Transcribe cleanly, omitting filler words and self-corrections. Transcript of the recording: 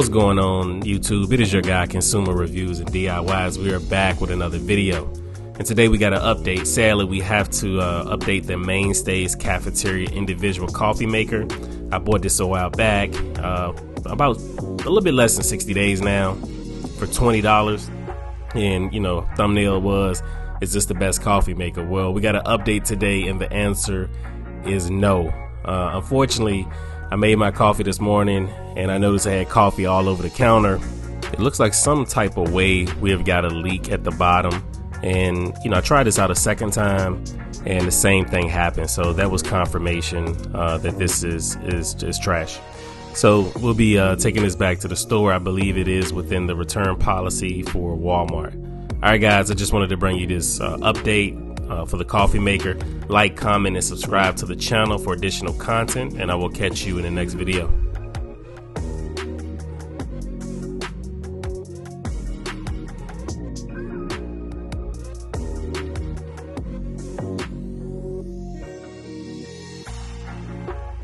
What's going on, YouTube? It is your guy, Consumer Reviews and DIYs. We are back with another video. And today we got an update. Sadly, we have to update the Mainstays Cafeteria Individual Coffee Maker. I bought this a while back, about a little bit less than 60 days now, for $20. And, you know, thumbnail was, is this the best coffee maker? Well, we got an update today, and the answer is no. Unfortunately, I made my coffee this morning, and I noticed I had coffee all over the counter. It looks like some type of way we have got a leak at the bottom. And, you know, I tried this out a second time, and the same thing happened. So that was confirmation that this is trash. So we'll be taking this back to the store. I believe it is within the return policy for Walmart. All right, guys, I just wanted to bring you this update for the coffee maker. Like, comment, and subscribe to the channel for additional content, and I will catch you in the next video.